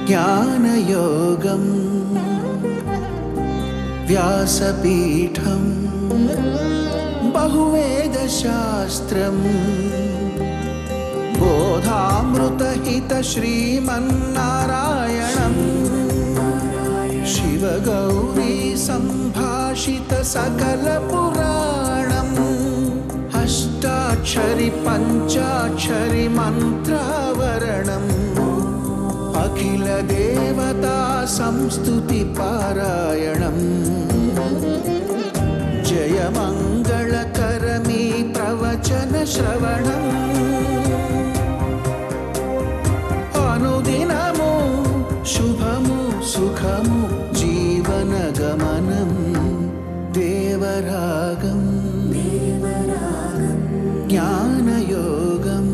జ్ఞానయోగం వ్యాసపీఠం బహువేదశాస్త్రం బోధామృతహిత శ్రీమన్నారాయణం శివగౌరీ సంభాషిత సకల పురాణం అష్టాక్షరి పంచాక్షరి మంత్రావరణం అఖిల దేవతా సంస్తుతి పారాయణం జయ మంగళకరమీ ప్రవచన శ్రవణం అనుదినము శుభము సుఖము జీవన గమనం దేవరాగం జ్ఞానయోగం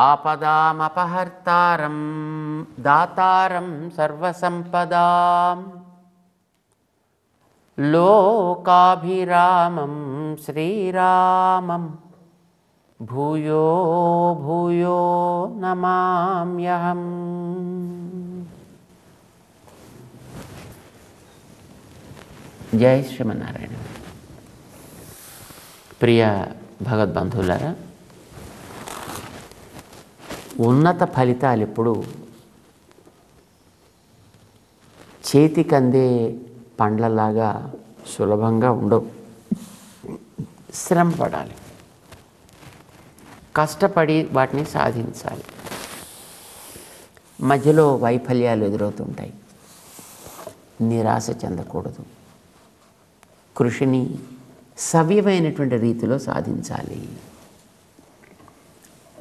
ఆపదామపహర్తారం దాతారం సర్వసంపదాం లోకాభిరామం శ్రీరామం భూయో భూయో నమామ్యహం. జై శ్రీమన్నారాయణ. ప్రియ భగవద్బంధువులారా, ఉన్నత ఫలితాలు ఎప్పుడు చేతికందే పండ్లలాగా సులభంగా ఉండవు. శ్రమ పడాలి, కష్టపడి వాటిని సాధించాలి. మధ్యలో వైఫల్యాలు ఎదురవుతుంటాయి. నిరాశ చెందకూడదు. కృషిని సవ్యమైనటువంటి రీతిలో సాధించాలి.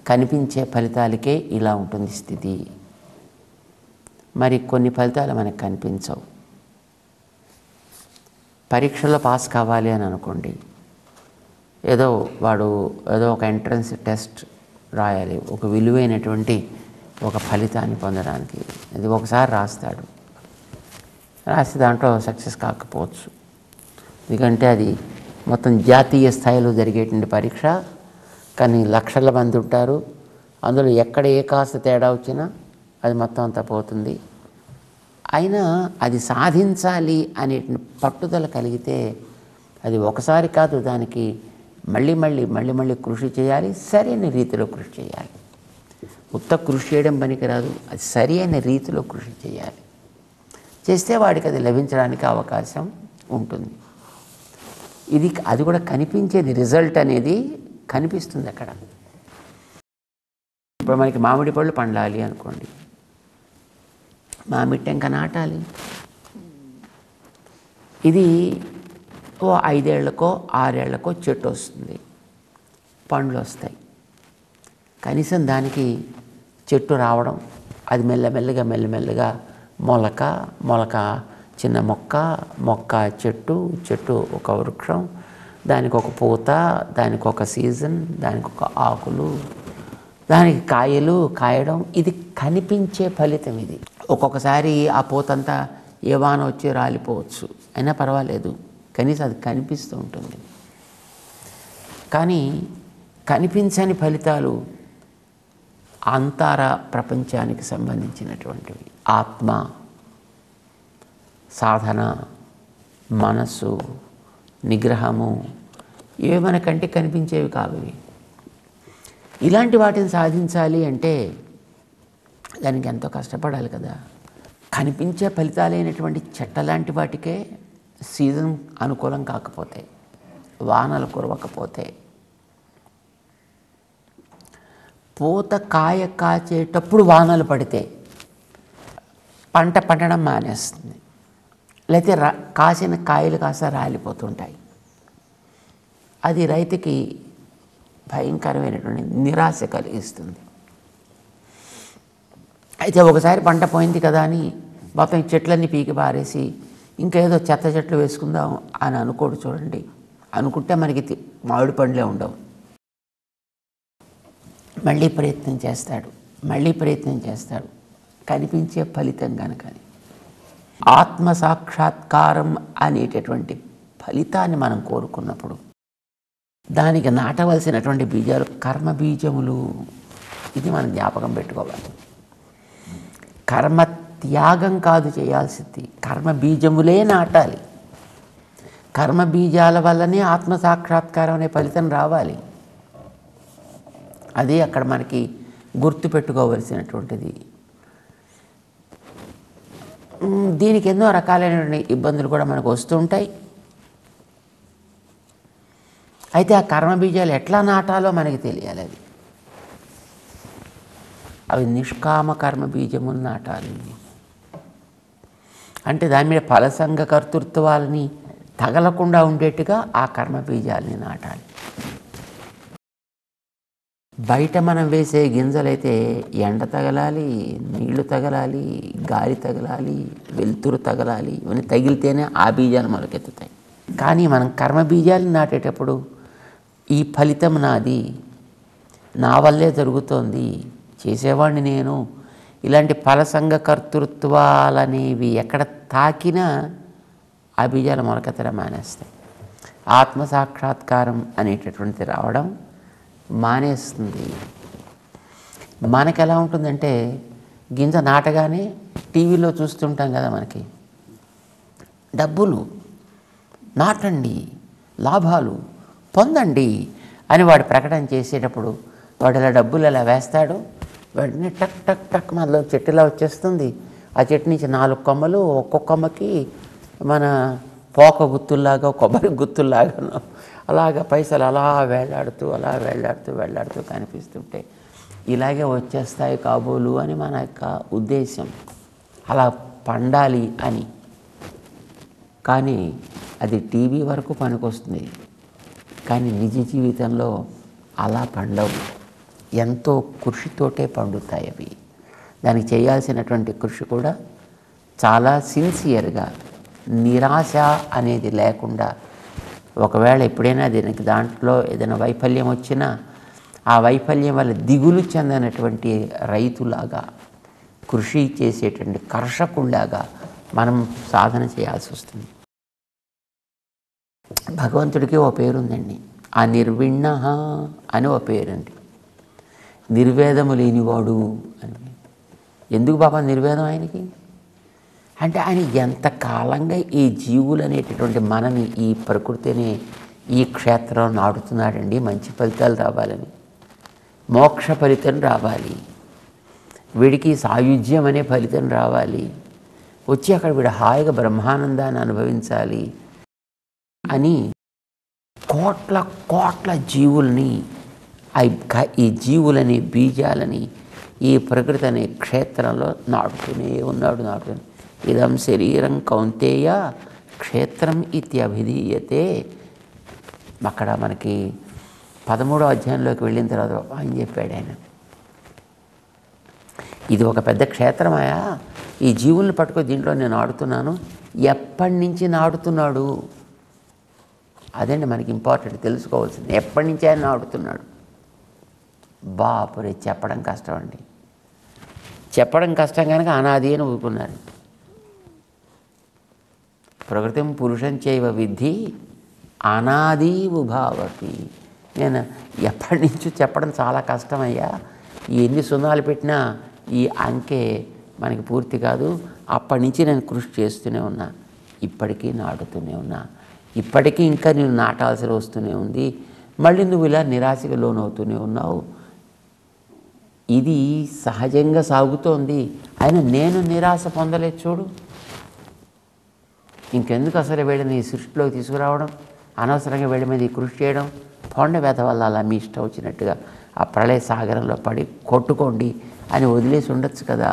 కనిపించే ఫలితాలకే ఇలా ఉంటుంది స్థితి. మరి కొన్ని ఫలితాలు మనకు కనిపించవు. పరీక్షలో పాస్ కావాలి అని అనుకోండి, వాడు ఏదో ఒక ఎంట్రన్స్ టెస్ట్ రాయాలి, ఒక విలువైనటువంటి ఒక ఫలితాన్ని పొందడానికి. అది ఒకసారి రాస్తే దాంట్లో సక్సెస్ కాకపోవచ్చు. ఎందుకంటే అది మొత్తం జాతీయ స్థాయిలో జరిగేటువంటి పరీక్ష. కానీ లక్షల మంది ఉంటారు. అందులో ఎక్కడ ఏ కాస్త తేడా వచ్చినా అది మొత్తం అంతా పోతుంది. అయినా అది సాధించాలి అనే పట్టుదల కలిగితే అది ఒకసారి కాదు, దానికి మళ్ళీ కృషి చేయాలి. సరైన రీతిలో కృషి చేయాలి. ఉత్త కృషి చేయడం పనికిరాదు, అది సరి అయిన రీతిలో కృషి చేయాలి. చేస్తే వాడికి అది లభించడానికి అవకాశం ఉంటుంది. అది కూడా కనిపించేది, రిజల్ట్ అనేది కనిపిస్తుంది అక్కడ. ఇప్పుడు మనకి మామిడి పళ్ళు పండాలి అనుకోండి, మామిడి టెంక నాటాలి. ఇది 5 ఏళ్లకో 6 ఏళ్లకో చెట్టు వస్తుంది, పండ్లు వస్తాయి. కనీసం దానికి చెట్టు రావడం, అది మెల్లమెల్లగా మొలక చిన్న మొక్క చెట్టు ఒక వృక్షం, దానికి ఒక పూత, దానికి ఒక సీజన్, దానికి ఒక ఆకులు, దానికి కాయలు కాయడం. ఇది కనిపించే ఫలితం. ఇది ఒక్కొక్కసారి ఆ పూతంతా ఏ వాన వచ్చి రాలిపోవచ్చు, అయినా పర్వాలేదు, కనీసం అది కనిపిస్తూ ఉంటుంది. కానీ కనిపించని ఫలితాలు అంతర ప్రపంచానికి సంబంధించినటువంటివి. ఆత్మ, సాధన, మనస్సు, నిగ్రహము, ఇవే మన కంటికి కనిపించేవి కావు. ఇలాంటి వాటిని సాధించాలి అంటే దానికి ఎంతో కష్టపడాలి కదా. కనిపించే ఫలితాలైనటువంటి చెట్ల లాంటి వాటికే సీజన్ అనుకూలం కాకపోతే, వానలు కురవకపోతే, పూత కాచేటప్పుడు వానలు పడితే పంట పండడం మానేస్తుంది. లేకపోతే కాసిన కాయలు కాస్త రాలిపోతుంటాయి. అది రైతుకి భయంకరమైనటువంటి నిరాశ కలిగిస్తుంది. అయితే ఒకసారి పంట పోయింది కదా అని మొత్తం చెట్లన్నీ పీకి పారేసి ఇంకా ఏదో చెట్లు వేసుకుందాం అని అనుకోడు. చూడండి, అనుకుంటే మనకి మామిడి పండ్లే ఉండవు. మళ్ళీ ప్రయత్నం చేస్తాడు, కనిపించే ఫలితం కనుక. ఆత్మ సాక్షాత్కారం అనేటటువంటి ఫలితాన్ని మనం కోరుకున్నప్పుడు దానికి నాటవలసినటువంటి బీజాలు కర్మ బీజములు. ఇది మనం జ్ఞాపకం పెట్టుకోవాలి. కర్మ త్యాగం కాదు చేయాల్సింది, కర్మ బీజములే నాటాలి. కర్మ బీజాల వల్లనే ఆత్మ సాక్షాత్కారం అనే ఫలితం రావాలి. అదే అక్కడ మనకి గుర్తు పెట్టుకోవలసినటువంటిది. దీనికి ఎన్నో రకాలైన ఇబ్బందులు కూడా మనకు వస్తుంటాయి. అయితే ఆ కర్మ బీజాలు ఎట్లా నాటాలో మనకి తెలియాలి. అవి నిష్కామ కర్మ బీజములు నాటాలి. అంటే దాని మీద ఫలసంగ కర్తృత్వాలని తగలకుండా ఉండేట్టుగా ఆ కర్మ బీజాలని నాటాలి. బయట మనం వేసే గింజలైతే ఎండ తగలాలి, నీళ్లు తగలాలి, గాలి తగలాలి, వెలుతురు తగలాలి. ఇవన్నీ తగిలితేనే ఆ బీజాలు మొలకెత్తుతాయి. కానీ మనం కర్మ బీజాలు నాటేటప్పుడు ఈ ఫలితం నాది, నా వల్లే జరుగుతోంది, చేసేవాడిని నేను, ఇలాంటి ఫలసంగ కర్తృత్వాలనేవి ఎక్కడ తాకినా ఆ బీజాలు మొలకెత్తడం మానేస్తాయి. ఆత్మసాక్షాత్కారం అనేటటువంటిది రావడం మానేస్తుంది. మనకు ఎలా ఉంటుందంటే గింజ నాటగానే టీవీలో చూస్తుంటాం కదా, మనకి డబ్బులు నాటండి, లాభాలు పొందండి అని వాడు ప్రకటన చేసేటప్పుడు వాడు ఇలా డబ్బులు ఎలా వేస్తాడు, వెంటనే టక్ టక్ టక్ మనలో చెట్టులా వచ్చేస్తుంది. ఆ చెట్టు నుంచి 4 కొమ్మలు, ఒక్కొక్క కొమ్మకి మన పోక గుత్తుల్లాగా, కొబ్బరి గుత్తుల్లాగా అలాగా పైసలు అలా వేళ్లాడుతూ కనిపిస్తుంటే ఇలాగే వచ్చేస్తాయి కాబోలు అని మన యొక్క ఉద్దేశం, అలా పండాలి అని. కానీ అది టీవీ వరకు పనికొస్తుంది, కానీ నిజ జీవితంలో అలా పండవు. ఎంతో కృషితోటే పండుతాయి అవి. దానికి చేయాల్సినటువంటి కృషి కూడా చాలా సిన్సియర్గా, నిరాశ అనేది లేకుండా. ఒకవేళ ఎప్పుడైనా దీనికి దాంట్లో ఏదైనా వైఫల్యం వచ్చినా ఆ వైఫల్యం వల్ల దిగులు చెందనటువంటి రైతులాగా, కృషి చేసేటువంటి కర్షకుల్లాగా మనం సాధన చేయాల్సి వస్తుంది. భగవంతుడికి ఓ పేరుందండి, అనిర్విణ అని ఓ పేరండి. నిర్వేదము లేనివాడు అని. ఎందుకు బాబా నిర్వేదం ఆయనకి అంటే, ఆయన ఎంతకాలంగా ఈ జీవులు అనేటటువంటి మనని, ఈ ప్రకృతిని, ఈ క్షేత్రం నాటుతున్నాడండి. మంచి ఫలితాలు రావాలని, మోక్ష ఫలితం రావాలి, వీడికి సాయుధ్యం అనే ఫలితం రావాలి, వచ్చి అక్కడ వీడు హాయిగా బ్రహ్మానందాన్ని అనుభవించాలి అని కోట్ల కోట్ల జీవుల్ని, ఈ జీవులని, బీజాలని ఈ ప్రకృతి అనే క్షేత్రంలో నాటుతూనే ఉన్నాడు. ఇదం శరీరం కౌంతేయ క్షేత్రం ఇత్యభిధీయతే. అక్కడ మనకి 13వ అధ్యాయంలోకి వెళ్ళిన తర్వాత ఆయన చెప్పాడు, ఆయన ఇది ఒక పెద్ద క్షేత్రమాయా, ఈ జీవుల్ని పట్టుకొని దీంట్లో నేను ఆడుతున్నాను. ఎప్పటి నుంచి నాడుతున్నాడు, అదండి మనకి ఇంపార్టెంట్ తెలుసుకోవాల్సింది. ఎప్పటి నుంచి ఆయన ఆడుతున్నాడు. బాపురే, చెప్పడం కష్టం అండి. చెప్పడం కష్టం కనుక అనాది అని ఊరుకున్నారు. ప్రకృతిం పురుషం చైవ విద్ధి అనాది ఉభావపి. నేను ఎప్పటి నుంచో చెప్పడం చాలా కష్టమయ్యా, ఎన్ని సున్నాలు పెట్టినా ఈ అంకె మనకి పూర్తి కాదు. అప్పటి నుంచి నేను కృషి చేస్తూనే ఉన్నా, ఇప్పటికీ నాటుతూనే ఉన్నా, ఇప్పటికీ ఇంకా నేను నాటాల్సి వస్తూనే ఉంది. మళ్ళీ నువ్వు ఇలా నిరాశకు లోనవుతూనే ఉన్నావు. ఇది సహజంగా సాగుతోంది. అయినా నేను నిరాశ పొందలేదు చూడు. ఇంకెందుకు అసలు వీళ్ళని ఈ సృష్టిలోకి తీసుకురావడం, అనవసరంగా వీళ్ళ మీద ఈ కృషి చేయడం. పొండ వెధ వల్ల అలా మీ ఇష్టం వచ్చినట్టుగా ఆ ప్రళయ సాగరంలో పడి కొట్టుకోండి అని వదిలేసి ఉండొచ్చు కదా.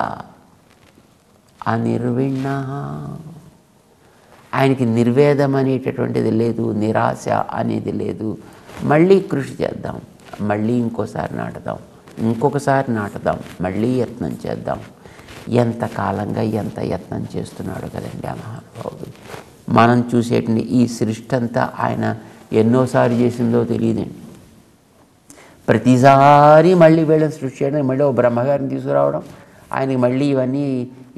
అనిర్విణ, ఆయనకి నిర్వేదం అనేటటువంటిది లేదు, నిరాశ అనేది లేదు. మళ్ళీ కృషి చేద్దాం, మళ్ళీ ఇంకోసారి నాటుదాం, ఇంకొకసారి నాటుదాం, మళ్ళీ యత్నం చేద్దాం. ఎంతకాలంగా ఎంత యత్నం చేస్తున్నాడు కదండి ఆ మహానుభావుడు. మనం చూసేటువంటి ఈ సృష్టి అంతా ఆయన ఎన్నోసారి చేసిందో తెలియదండి. ప్రతిసారి మళ్ళీ వీళ్ళని సృష్టి చేయడం, మళ్ళీ ఓ బ్రహ్మగారిని తీసుకురావడం, ఆయనకి మళ్ళీ ఇవన్నీ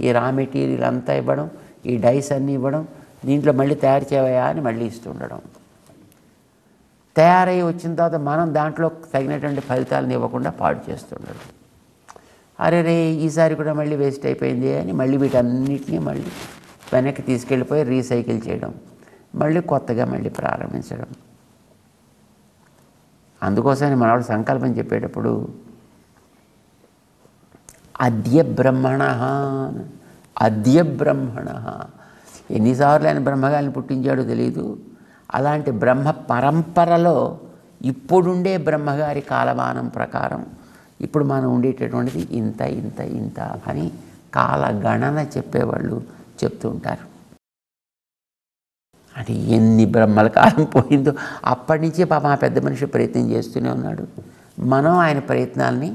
ఈ రా మెటీరియల్ అంతా ఇవ్వడం, ఈ డైస్ అన్నీ ఇవ్వడం, దీంట్లో మళ్ళీ తయారు చేయవయా అని మళ్ళీ ఇస్తుండడం. తయారై వచ్చిన తర్వాత మనం దాంట్లో తగినటువంటి ఫలితాలను ఇవ్వకుండా పాడు చేస్తుండడం. అరే రే ఈసారి కూడా మళ్ళీ వేస్ట్ అయిపోయింది అని మళ్ళీ వీటన్నిటినీ మళ్ళీ వెనక్కి తీసుకెళ్ళిపోయి రీసైకిల్ చేయడం, మళ్ళీ కొత్తగా మళ్ళీ ప్రారంభించడం. అందుకోసమని మనవాడు సంకల్పం చెప్పేటప్పుడు అద్య బ్రహ్మణ, అద్య బ్రహ్మణ, ఎన్నిసార్లు ఆయన బ్రహ్మగారిని పుట్టించాడో తెలియదు. అలాంటి బ్రహ్మ పరంపరలో ఇప్పుడుండే బ్రహ్మగారి కాలమానం ప్రకారం ఇప్పుడు మనం ఉండేటటువంటిది ఇంత ఇంత ఇంత అని కాలగణన చెప్పేవాళ్ళు చెప్తూ ఉంటారు. అంటే ఎన్ని బ్రహ్మల కాలం పోయిందో అప్పటి నుంచే పాపం ఆ పెద్ద మనిషి ప్రయత్నం చేస్తూనే ఉన్నాడు. మనం ఆయన ప్రయత్నాల్ని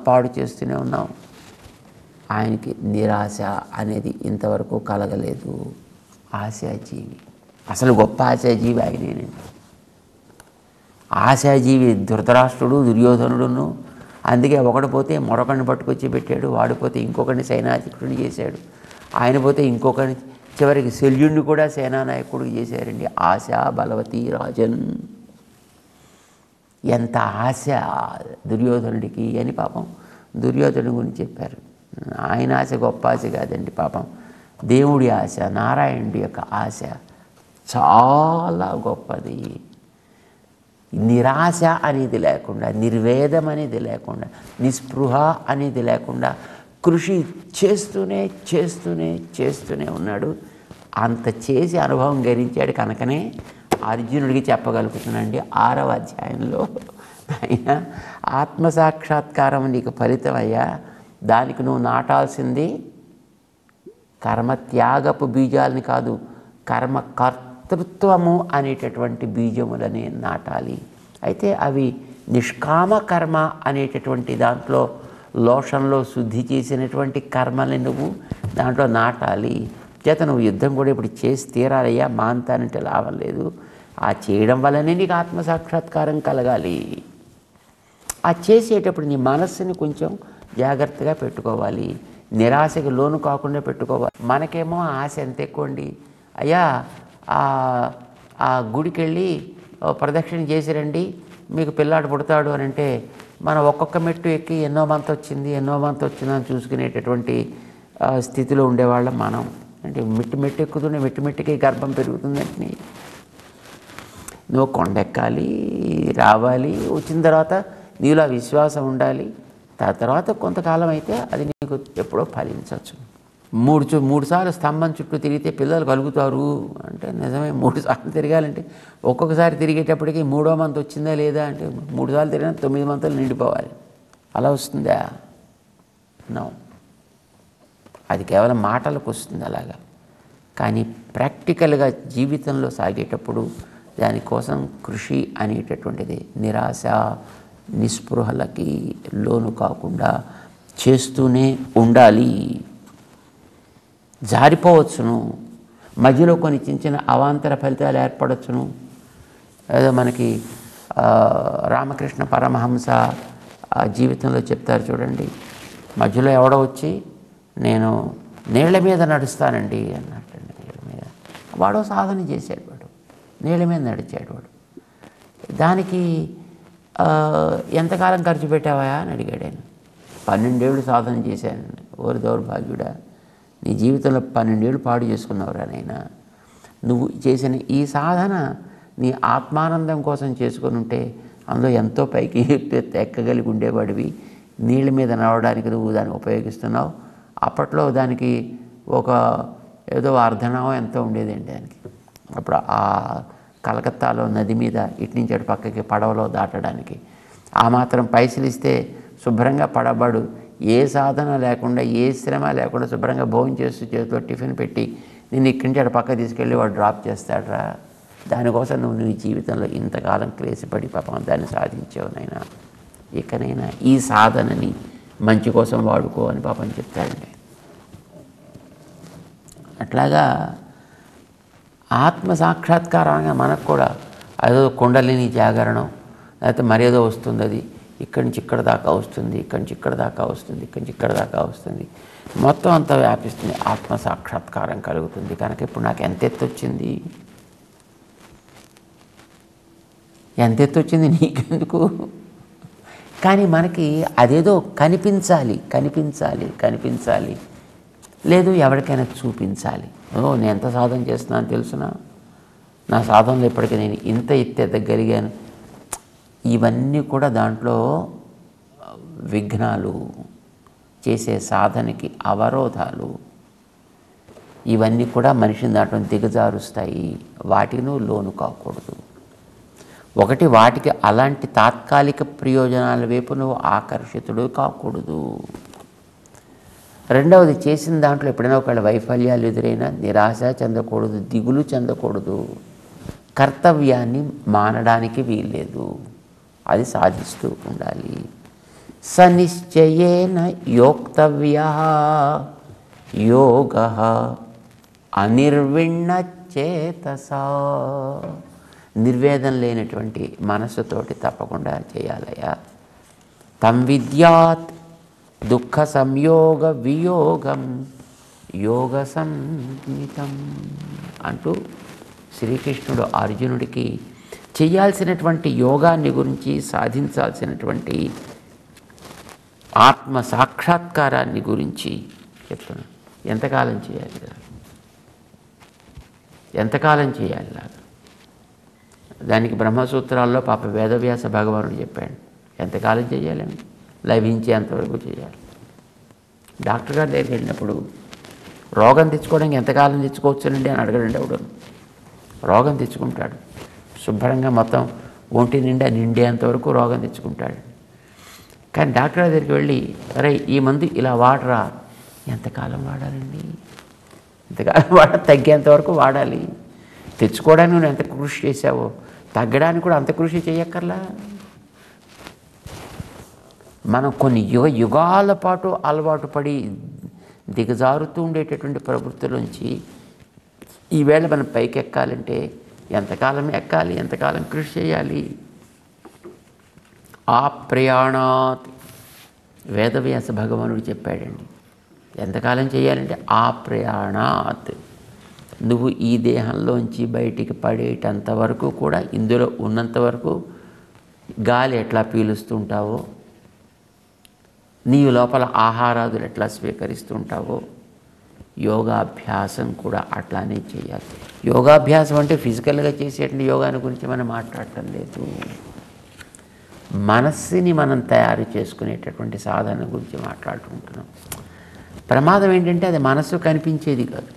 పాడు చేస్తూనే ఉన్నాం. ఆయనకి నిరాశ అనేది ఇంతవరకు కలగలేదు. ఆశాజీవి, అసలు గొప్ప ఆశాజీవి ఆయనేనండి. ఆశాజీవి ధృతరాష్ట్రుడు, దుర్యోధనుడును. అందుకే ఒకడు పోతే మరొకడిని పట్టుకొచ్చి పెట్టాడు, వాడిపోతే ఇంకొకరిని సైనాధికుడిని చేశాడు, ఆయన పోతే ఇంకొకరిని, చివరికి శల్యుణ్ణి కూడా సేనానాయకుడు చేశారండి. ఆశా బలవతి రాజన్. ఎంత ఆశ దుర్యోధనుడికి అని పాపం దుర్యోధనుడి గురించి చెప్పారు. ఆయన ఆశ గొప్ప ఆశ కాదండి, పాపం దేవుడి ఆశ, నారాయణుడి యొక్క ఆశ చాలా గొప్పది. నిరాశ అనేది లేకుండా, నిర్వేదం అనేది లేకుండా, నిస్పృహ అనేది లేకుండా కృషి చేస్తూనే చేస్తూనే చేస్తూనే ఉన్నాడు. అంత చేసి అనుభవం గరించాడు కనుకనే అర్జునుడికి చెప్పగలుగుతున్నాండి 6వ అధ్యాయంలో, ఆయన ఆత్మసాక్షాత్కారం నీకు ఫలితమయ్యా, దానికి నువ్వు నాటాల్సింది కర్మత్యాగపు బీజాలని కాదు, కర్మకర్తృత్వము అనేటటువంటి బీజములని నాటాలి. అయితే అవి నిష్కామ కర్మ అనేటటువంటి దాంట్లో లోషంలో శుద్ధి చేసినటువంటి కర్మల్ని నువ్వు దాంట్లో నాటాలి. చేత నువ్వు యుద్ధం కూడా ఇప్పుడు చేసి తీరాలయ్యా, మాంతానంటే లాభం లేదు. ఆ చేయడం వల్లనే నీకు ఆత్మసాక్షాత్కారం కలగాలి. ఆ చేసేటప్పుడు నీ మనస్సుని కొంచెం జాగ్రత్తగా పెట్టుకోవాలి, నిరాశకి లోను కాకుండా పెట్టుకోవాలి. మనకేమో ఆశ ఎంత ఎక్కువ అండి, అయ్యా ఆ గుడికి వెళ్ళి ప్రదక్షిణ చేసిరండి మీకు పిల్లాడు పుడతాడు అని అంటే మనం ఒక్కొక్క మెట్టు ఎక్కి ఎన్నో మంత్ వచ్చిందని చూసుకునేటటువంటి స్థితిలో ఉండేవాళ్ళం మనం. అంటే మెట్టు ఎక్కుతుండే మెట్టుకి గర్భం పెరుగుతుందంటే నువ్వు కొండెక్కాలి, రావాలి, వచ్చిన తర్వాత నీలో విశ్వాసం ఉండాలి. తర్వాత కొంతకాలం అయితే అది నీకు ఎప్పుడో ఫలించవచ్చు. మూడు సార్లు స్తంభం చుట్టూ తిరిగితే పిల్లలు కలుగుతారు అంటే నిజమే. 3 సార్లు తిరగాలంటే ఒక్కొక్కసారి తిరిగేటప్పటికి 3వ మంత్ వచ్చిందా లేదా అంటే 3 సార్లు తిరిగినా 9 మంతులు నిండిపోవాలి. అలా వస్తుందా? నో, అది కేవలం మాటలకు వస్తుంది అలాగా. కానీ ప్రాక్టికల్గా జీవితంలో సాగేటప్పుడు దానికోసం కృషి అనేటటువంటిది నిరాశ నిస్పృహలకి లోను కాకుండా చేస్తూనే ఉండాలి. జారిపోవచ్చును, మధ్యలో కొన్ని చిన్న అవాంతర ఫలితాలు ఏర్పడవచ్చును. ఏదో మనకి రామకృష్ణ పరమహంస జీవితంలో చెప్తారు చూడండి, మధ్యలో ఎవడో వచ్చి నేను నీళ్ల మీద నడుస్తానండి అన్నట్టండి. నీళ్ళ మీద వాడో సాధన చేశాడు, వాడు నీళ్ళ మీద నడిచాడు. వాడు దానికి ఎంతకాలం ఖర్చు పెట్టావా అని అడిగాడు ఆయన. 12 ఏళ్ళు సాధన చేశాను. ఓరి దౌర్భాగ్యుడా, నీ జీవితంలో 12 ఏళ్ళు పాడు చేసుకున్నావురా నైనా. నువ్వు చేసిన ఈ సాధన నీ ఆత్మానందం కోసం చేసుకొని ఉంటే అందులో ఎంతో పైకి ఎక్కగలిగి ఉండేవాడివి. నీళ్ళ మీద నడవడానికి నువ్వు దాన్ని ఉపయోగిస్తున్నావు. అప్పట్లో దానికి ఒక ఏదో అర్ధనామం ఎంతో ఉండేదండి దానికి. అప్పుడు ఆ కలకత్తాలో నది మీద ఇటు నుంచి అటు పక్కకి పడవలో దాటడానికి ఆ మాత్రం పైసలు ఇస్తే శుభ్రంగా పడబడు, ఏ సాధన లేకుండా ఏ శ్రమ లేకుండా శుభ్రంగా భోజనం చేస్తూ చేతిలో టిఫిన్ పెట్టి నేను ఇక్కడి నుంచి అటు పక్క తీసుకెళ్ళి వాడు డ్రాప్ చేస్తాడరా. దానికోసం నువ్వు నీ జీవితంలో ఇంతకాలం క్లేశపడి పాపం దాన్ని సాధించావు నైనా. ఇకనైనా ఈ సాధనని మంచి కోసం వాడుకో అని పాపం చెప్తాడండి. అట్లాగా ఆత్మ సాక్షాత్కారంగా మనకు కూడా అదో కుండలిని జాగరణం లేకపోతే మరేదో వస్తుంది. అది ఇక్కడి నుంచి ఇక్కడ దాకా వస్తుంది, ఇక్కడి నుంచి ఇక్కడ దాకా వస్తుంది, ఇక్కడి నుంచి ఇక్కడ దాకా వస్తుంది, మొత్తం అంతా వ్యాపిస్తుంది. ఆత్మ సాక్షాత్కారం కలుగుతుంది. కనుక ఇప్పుడు నాకు ఎంత ఎత్తు వచ్చింది, ఎంత ఎత్తు వచ్చింది నీకెందుకు? కానీ మనకి అదేదో కనిపించాలి, కనిపించాలి, కనిపించాలి, లేదు ఎవరికైనా చూపించాలి. నేను ఎంత సాధన చేస్తున్నాను తెలుసునా, నా సాధనలో ఇప్పటికీ నేను ఇంత ఎత్తెదగలిగాను. ఇవన్నీ కూడా దాంట్లో విఘ్నాలు, చేసే సాధనకి అవరోధాలు. ఇవన్నీ కూడా మనిషిని దాంట్లో దిగజారుస్తాయి. వాటికి నువ్వు లోను కాకూడదు. ఒకటి, వాటికి అలాంటి తాత్కాలిక ప్రయోజనాల వైపు నువ్వు ఆకర్షితుడు కాకూడదు. రెండవది, చేసిన దాంట్లో ఎప్పుడైనా ఒకవేళ వైఫల్యాలు ఎదురైనా నిరాశ చెందకూడదు, దిగులు చెందకూడదు. కర్తవ్యాన్ని మానడానికి వీల్లేదు, అది సాధిస్తూ ఉండాలి. సనిశ్చయేన యోక్తవ్యః యోగః అనిర్విణ్ణ చేతసా. నిర్వేదం లేనటువంటి మనస్సుతోటి తప్పకుండా చేయాలయ్యా. తం విద్యాత్ దుఃఖ సంయోగ వియోగం యోగ సంహితం అంటూ శ్రీకృష్ణుడు అర్జునుడికి చేయాల్సినటువంటి యోగాన్ని గురించి, సాధించాల్సినటువంటి ఆత్మ సాక్షాత్కారాన్ని గురించి చెప్తున్నాను. ఎంతకాలం చేయాలి కదా, ఎంతకాలం చేయాలి లాగా. దానికి బ్రహ్మసూత్రాల్లో పాప వేదవ్యాస భగవానుడు చెప్పాడు, ఎంతకాలం చేయాలని, లభించేంతవరకు చేయాలి. డాక్టర్ గారి దగ్గరికి వెళ్ళినప్పుడు రోగం తెచ్చుకోవడానికి ఎంతకాలం తెచ్చుకోవచ్చునండి అని అడగడండి. ఎవడు రోగం తెచ్చుకుంటాడు, శుభ్రంగా మొత్తం ఒంటి నిండా నిండేంతవరకు రోగం తెచ్చుకుంటాడు. కానీ డాక్టర్ దగ్గరికి వెళ్ళి, అరే ఈ మందు ఇలా వాడరా, ఎంతకాలం వాడాలండి, ఎంతకాలం తగ్గేంతవరకు వాడాలి. తెచ్చుకోవడానికి నువ్వు ఎంత కృషి చేసావో తగ్గడానికి కూడా అంత కృషి చేయక్కర్లా. మనం కొన్ని యుగాల పాటు అలవాటు పడి దిగజారుతూ ఉండేటటువంటి ప్రవృత్తులోంచి ఈవేళ మనం పైకి ఎక్కాలంటే ఎంతకాలం ఎక్కాలి, ఎంతకాలం కృషి చేయాలి. ఆ ప్రయాణాత్ వేదవ్యాస భగవానుడు చెప్పాడండి. ఎంతకాలం చేయాలంటే ఆ ప్రయాణాత్, నువ్వు ఈ దేహంలోంచి బయటికి పడేటంత వరకు కూడా, ఇందులో ఉన్నంత వరకు గాలి ఎట్లా పీలుస్తుంటావో, నీవు లోపల ఆహారాదులు ఎట్లా స్వీకరిస్తుంటావో, యోగాభ్యాసం కూడా అట్లానే చేయాలి. యోగాభ్యాసం అంటే ఫిజికల్గా చేసేటువంటి యోగాని గురించి మనం మాట్లాడటం లేదు. మనస్సుని మనం తయారు చేసుకునేటటువంటి సాధన గురించి మాట్లాడుకుంటున్నాం. ప్రమాదం ఏంటంటే అది మనస్సు కనిపించేది కాదు,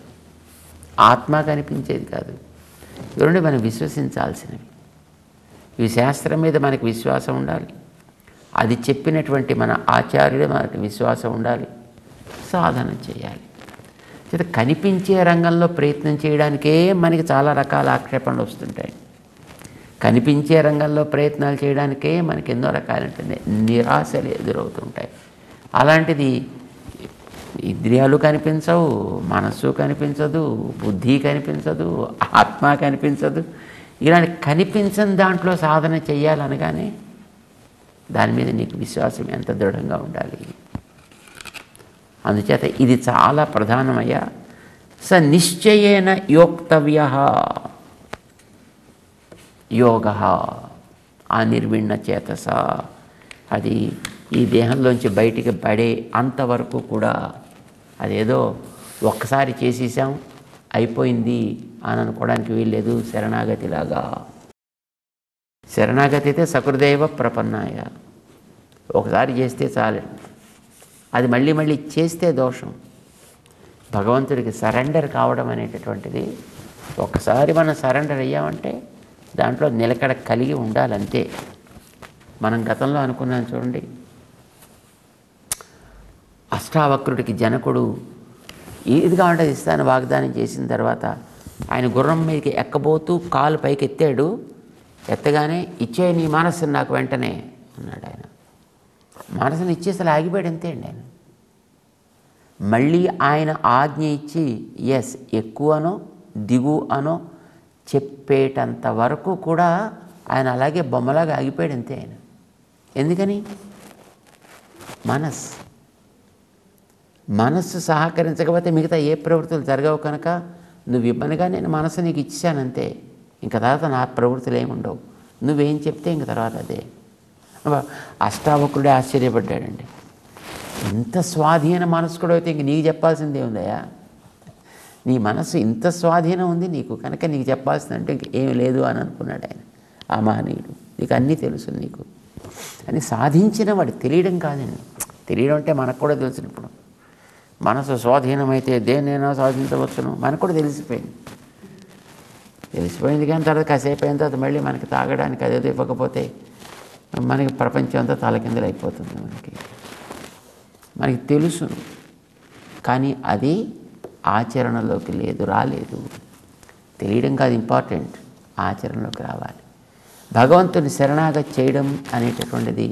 ఆత్మ కనిపించేది కాదు. ఇవన్నీ మనం విశ్వసించాల్సినవి. ఈ శాస్త్రం మీద మనకు విశ్వాసం ఉండాలి, అది చెప్పినటువంటి మన ఆచార్యుడు మనకు విశ్వాసం ఉండాలి, సాధన చేయాలి. చేత కనిపించే రంగంలో ప్రయత్నం చేయడానికే మనకి చాలా రకాల ఆక్షేపణలు వస్తుంటాయి. కనిపించే రంగంలో ప్రయత్నాలు చేయడానికే మనకి ఎన్నో రకాలంటే నిరాశలు ఎదురవుతుంటాయి. అలాంటిది ఇంద్రియాలు కనిపించవు, మనస్సు కనిపించదు, బుద్ధి కనిపించదు, ఆత్మ కనిపించదు. ఇలాంటి కనిపించని దాంట్లో సాధన చేయాలనగానే దాని మీద నీకు విశ్వాసం ఎంత దృఢంగా ఉండాలి. అందుచేత ఇది చాలా ప్రధానమయ్యా. స నిశ్చయేన యోక్తవ్యః యోగః అనిర్విణ్ణ చేతస. అది ఈ దేహంలోంచి బయటికి పడే అంతవరకు కూడా అదేదో ఒక్కసారి చేసేసాం అయిపోయింది అని అనుకోవడానికి వీల్లేదు. శరణాగతిలాగా, శరణాగతి అయితే సకృదేవ ప్రపన్నాయ, ఒకసారి చేస్తే చాలు. అది మళ్ళీ మళ్ళీ చేస్తే దోషం. భగవంతుడికి సరెండర్ కావడం అనేటటువంటిది, ఒకసారి మనం సరెండర్ అయ్యామంటే దాంట్లో నిలకడ కలిగి ఉండాలంతే. మనం గతంలో అనుకున్నాం చూడండి, అష్టావక్రుడికి జనకుడు ఏది కావాలంటే ఇస్తాను వాగ్దానం చేసిన తర్వాత ఆయన గుర్రం మీదకి ఎక్కబోతూ కాలు పైకి ఎత్తాడు. ఎత్తగానే ఇచ్చే నీ మనస్సును నాకు వెంటనే అన్నాడు ఆయన. మనసును ఇచ్చేసలు ఆగిపోయాడు, అంతే అండి ఆయన. మళ్ళీ ఆయన ఆజ్ఞ ఇచ్చి ఎస్ ఎక్కువ అనో దిగు అనో చెప్పేటంత వరకు కూడా ఆయన అలాగే బొమ్మలాగా ఆగిపోయాడు, అంతే ఆయన. ఎందుకని? మనస్సు సహకరించకపోతే మిగతా ఏ ప్రవృత్తులు జరగవు కనుక నువ్వు ఇవ్వనుగా నేను మనసు నీకు ఇచ్చానంతే. ఇంక తర్వాత నా ప్రవృత్తులు ఏముండవు. నువ్వేం చెప్తే ఇంక తర్వాత అదే. అష్టావక్రుడే ఆశ్చర్యపడ్డాడండి. ఇంత స్వాధీన మనస్కుడు అయితే ఇంక నీకు చెప్పాల్సిందే ఉందయా. నీ మనసు ఇంత స్వాధీనం ఉంది నీకు కనుక నీకు చెప్పాల్సిందంటే ఇంక ఏమి లేదు అని అనుకున్నాడు ఆయన. ఆ మహనీయుడు నీకు అన్నీ తెలుసు నీకు అని సాధించిన వాడు. తెలియడం కాదండి, తెలియడం అంటే మనకు కూడా తెలుసు. ఇప్పుడు మనసు స్వాధీనమైతే దేన్నైనా సాధించవచ్చును మనకు కూడా తెలిసిపోయింది కానీ తర్వాత కాసేపు అయిన తర్వాత మళ్ళీ మనకి తాగడానికి అదేదో ఇవ్వకపోతే మనకి ప్రపంచం అంతా తలకిందులు అయిపోతుంది. మనకి తెలుసు కానీ అది ఆచరణలోకి రాలేదు. తెలియడం కాదు ఇంపార్టెంట్, ఆచరణలోకి రావాలి. భగవంతుని శరణాగతి చేయడం అనేటటువంటిది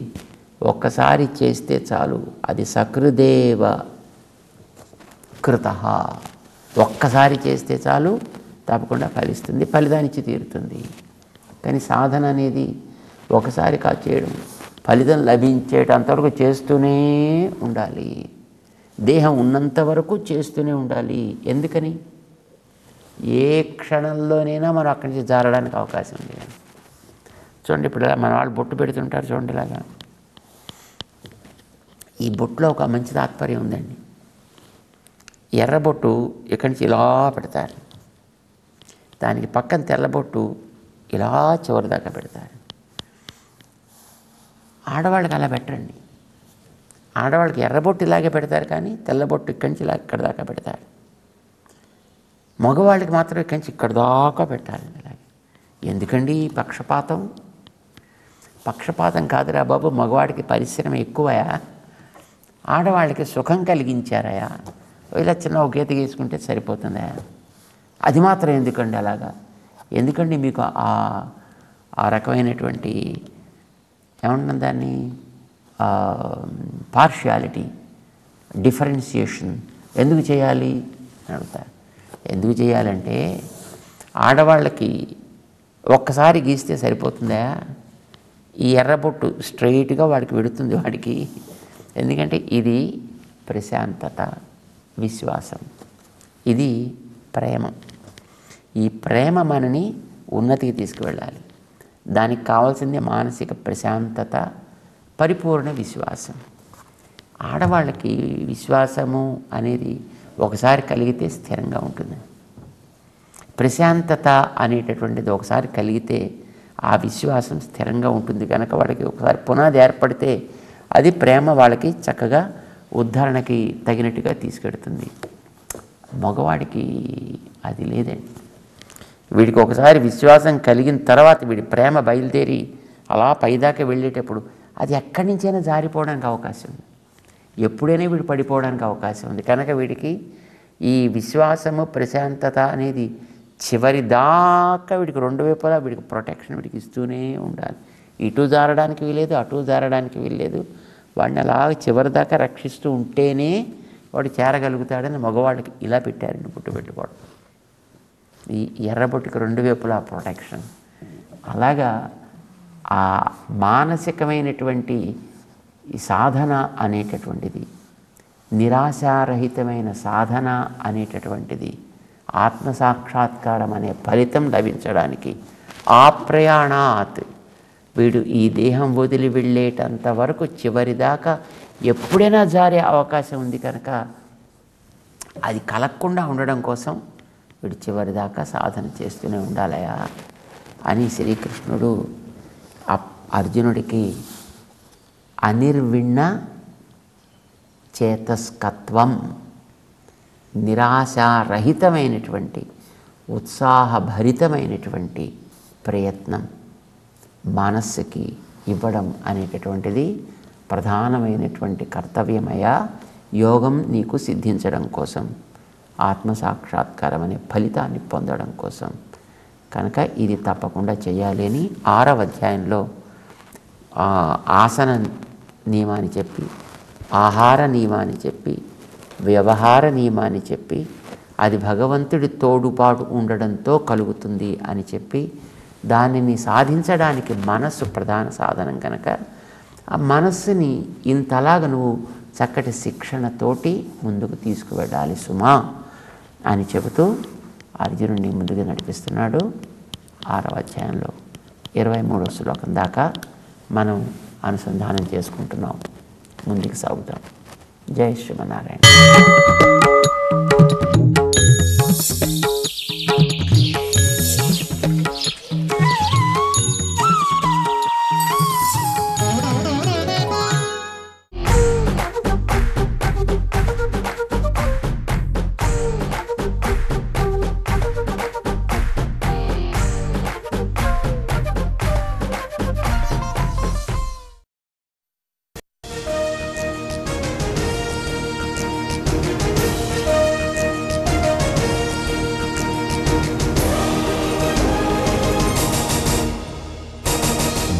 ఒక్కసారి చేస్తే చాలు. అది సకృదేవ కృత. ఒక్కసారి చేస్తే చాలు, తప్పకుండా ఫలిస్తుంది, ఫలితాన్నిచ్చి తీరుతుంది. కానీ సాధన అనేది ఒకసారి కాదు చేయడం, ఫలితం లభించేటంతవరకు చేస్తూనే ఉండాలి. దేహం ఉన్నంత వరకు చేస్తూనే ఉండాలి. ఎందుకని? ఏ క్షణంలోనైనా మనం అక్కడి నుంచి జారడానికి అవకాశం ఉంది. చూడండి, ఇప్పుడు మన వాళ్ళు బొట్టు పెడుతుంటారు చూడండి. ఇలాగా ఈ బొట్టులో ఒక మంచి తాత్పర్యం ఉందండి. ఎర్రబొట్టు ఇక్కడి నుంచి ఇలా పెడతారు, దానికి పక్కన తెల్లబొట్టు ఇలా చివరి దాకా పెడతారు. ఆడవాళ్ళకి అలా పెట్టరండి. ఆడవాళ్ళకి ఎర్రబొట్టు ఇలాగే పెడతారు కానీ తెల్లబొట్టు ఇక్కడి నుంచి ఇలా ఇక్కడ దాకా పెడతారు. మగవాళ్ళకి మాత్రం ఇక్కడి నుంచి ఇక్కడ దాకా పెట్టాలండి. ఇలాగే ఎందుకండి పక్షపాతం? పక్షపాతం కాదురా బాబు, మగవాడికి పరిశ్రమ ఎక్కువయా, ఆడవాళ్ళకి సుఖం కలిగించారయా. ఇలా చిన్న ఒక గీత గీసుకుంటే సరిపోతుందా? అది మాత్రం ఎందుకండి అలాగా? ఎందుకండి మీకు ఆ రకమైనటువంటి ఏమంటున్నాం దాన్ని పార్షియాలిటీ, డిఫరెన్షియేషన్ ఎందుకు చేయాలి అని అడుగుతారు. ఎందుకు చేయాలంటే ఆడవాళ్ళకి ఒక్కసారి గీస్తే సరిపోతుందా? ఈ ఎర్రబొట్టు స్ట్రైట్గా వాడికి వెడుతుంది వాడికి. ఎందుకంటే ఇది ప్రశాంతత, విశ్వాసం, ఇది ప్రేమ. ఈ ప్రేమ మనని ఉన్నతికి తీసుకువెళ్ళాలి. దానికి కావాల్సింది మానసిక ప్రశాంతత, పరిపూర్ణ విశ్వాసం. ఆడవాళ్ళకి విశ్వాసము అనేది ఒకసారి కలిగితే స్థిరంగా ఉంటుంది. ప్రశాంతత అనేటటువంటిది ఒకసారి కలిగితే ఆ విశ్వాసం స్థిరంగా ఉంటుంది కనుక వాళ్ళకి ఒకసారి పునాది ఏర్పడితే అది ప్రేమ వాళ్ళకి చక్కగా ఉద్ధరణకి తగినట్టుగా తీసుకెడుతుంది. మగవాడికి అది లేదండి. వీడికి ఒకసారి విశ్వాసం కలిగిన తర్వాత వీడి ప్రేమ బయలుదేరి అలా పైదాకా వెళ్ళేటప్పుడు అది ఎక్కడి నుంచైనా జారిపోవడానికి అవకాశం ఉంది, ఎప్పుడైనా వీడు పడిపోవడానికి అవకాశం ఉంది. కనుక వీడికి ఈ విశ్వాసము, ప్రశాంతత అనేది చివరి దాకా వీడికి రెండు వైపులా వీడికి ప్రొటెక్షన్ వీడికి ఇస్తూనే ఉండాలి. ఇటు జారడానికి వీలేదు, అటు జారడానికి వీల్లేదు. వాడిని అలా చివరి దాకా రక్షిస్తూ ఉంటేనే వాడు చేరగలుగుతాడని మగవాళ్ళకి ఇలా పెట్టారండి బొట్టు పెట్టుకోవడం. ఈ ఎర్రబొట్టుకి రెండు వైపులా ప్రొటెక్షన్. అలాగా ఆ మానసికమైనటువంటి ఈ సాధన అనేటటువంటిది, నిరాశారహితమైన సాధన అనేటటువంటిది, ఆత్మసాక్షాత్కారం అనే ఫలితం లభించడానికి ఆ ప్రయాణాత్ వీడు ఈ దేహం వదిలి వెళ్ళేటంత వరకు చివరిదాకా ఎప్పుడైనా జారే అవకాశం ఉంది కనుక అది కలగకుండా ఉండడం కోసం వీడు చివరిదాకా సాధన చేస్తూనే ఉండాలయా అని శ్రీకృష్ణుడు అర్జునుడికి అనిర్విణ చేతస్కత్వం, నిరాశారహితమైనటువంటి ఉత్సాహభరితమైనటువంటి ప్రయత్నం మనస్సుకి ఇవ్వడం అనేటటువంటిది ప్రధానమైనటువంటి కర్తవ్యమయ. యోగం నీకు సిద్ధించడం కోసం, ఆత్మసాక్షాత్కారం అనే ఫలితాన్ని పొందడం కోసం కనుక ఇది తప్పకుండా చేయాలి అని 6వ అధ్యాయంలో ఆసన నియమాన్ని చెప్పి, ఆహార నియమాన్ని చెప్పి, వ్యవహార నియమాన్ని చెప్పి, అది భగవంతుడి తోడుపాటు ఉండడంతో కలుగుతుంది అని చెప్పి, దానిని సాధించడానికి మనస్సు ప్రధాన సాధనం కనుక ఆ మనస్సుని ఇంతలాగా నువ్వు చక్కటి శిక్షణతోటి ముందుకు తీసుకువెళ్ళాలి సుమా అని చెబుతూ అర్జునుడిని ముందుకు నడిపిస్తున్నాడు. 6వ అధ్యాయంలో 23వ శ్లోకం దాకా మనం అనుసంధానం చేసుకుంటున్నాం. ముందుకు సాగుతాం. జై శ్రీమన్నారాయణ.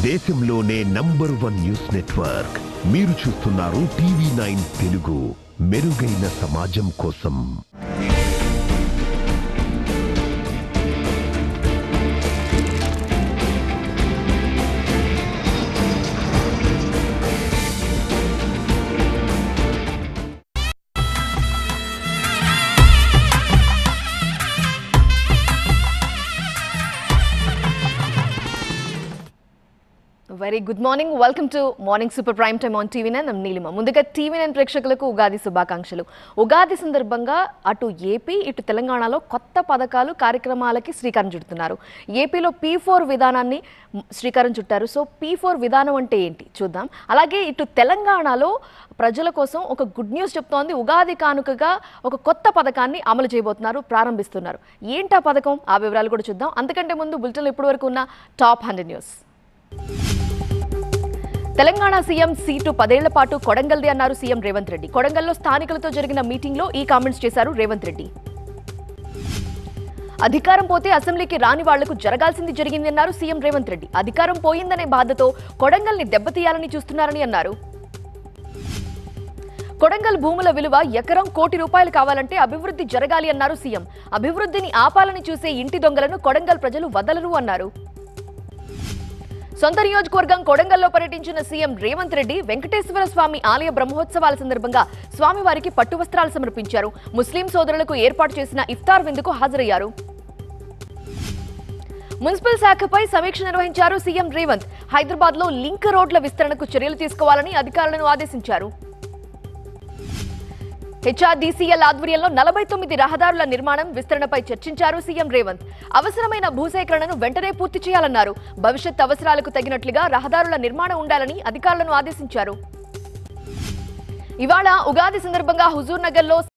దేశంలోనే నంబర్ 1 న్యూస్ నెట్వర్క్ మీరు చూస్తున్నారు TV9 తెలుగు. మెరుగైన సమాజం కోసం. Very good morning. Welcome to morning super prime time on TV9. Neelima. ముందుగా TV9 ప్రేక్షకులకు ఉగాది శుభాకాంక్షలు. ఉగాది సందర్భంగా అటు ఏపీ ఇటు తెలంగాణలో కొత్త పథకాలు కార్యక్రమాలకి శ్రీకారం చుడుతున్నారు. ఏపీలో P4 విధానాన్ని శ్రీకారం చుట్టారు. సో P4 విధానం అంటే ఏంటి చూద్దాం. అలాగే ఇటు తెలంగాణలో ప్రజల కోసం ఒక గుడ్ న్యూస్ చెప్తోంది. ఉగాది కానుకగా ఒక కొత్త పథకాన్ని అమలు చేయబోతున్నారు, ప్రారంభిస్తున్నారు. ఏంటా పథకం, ఆ వివరాలు కూడా చూద్దాం. అంతకంటే ముందు బులెటిన్లో ఇప్పటివరకు ఉన్న top 100 news. Telangana CM seat 10 ఏళ్ల పాటు కొడంగల్దే అన్నారు సీఎం రేవంత్ రెడ్డి. కొడంగల్లో స్థానికులతో జరిగిన మీటింగ్లో ఈ కామెంట్స్ చేశారు రేవంత్ రెడ్డి. అధికారం పోతే అసెంబ్లీకి రాని వాళ్లకు జరగాల్సింది జరిగింది అన్నారు సీఎం రేవంత్ రెడ్డి. అధికారం పోయిందనే బాధతో కొడంగల్ని దెబ్బతీయాలని చూస్తున్నారని అన్నారు. కొడంగల్ భూముల విలువ ఎకరం ₹1 కోటి కావాలంటే అభివృద్ధి జరగాలి అన్నారు సీఎం. అభివృద్ధిని ఆపాలని చూసే ఇంటి దొంగలను కొడంగల్ ప్రజలు వదలరు అన్నారు. సొంత నియోజకవర్గం కొడంగల్లో పర్యటించిన సీఎం రేవంత్ రెడ్డి వెంకటేశ్వర స్వామి ఆలయ బ్రహ్మోత్సవాల సందర్భంగా స్వామివారికి పట్టు వస్త్రాలు సమర్పించారు. ముస్లిం సోదరులకు ఏర్పాటు చేసిన ఇఫ్తార్ విందుకు హాజరయ్యారు. మున్సిపల్ శాఖపై సమీక్ష నిర్వహించారు సీఎం రేవంత్. హైదరాబాద్ లో లింక్ రోడ్ల విస్తరణకు చర్యలు తీసుకోవాలని అధికారులను ఆదేశించారు. హెచ్ఆర్డీసీఎల్ ఆధ్వర్యంలో 49 రహదారుల నిర్మాణం విస్తరణపై చర్చించారు సీఎం రేవంత్. అవసరమైన భూసేకరణను వెంటనే పూర్తి చేయాలన్నారు. భవిష్యత్ అవసరాలకు తగినట్లుగా రహదారుల నిర్మాణం ఉండాలని అధికారులను ఆదేశించారు. ఇవాళ ఉగాది సందర్భంగా హుజూర్ నగర్లో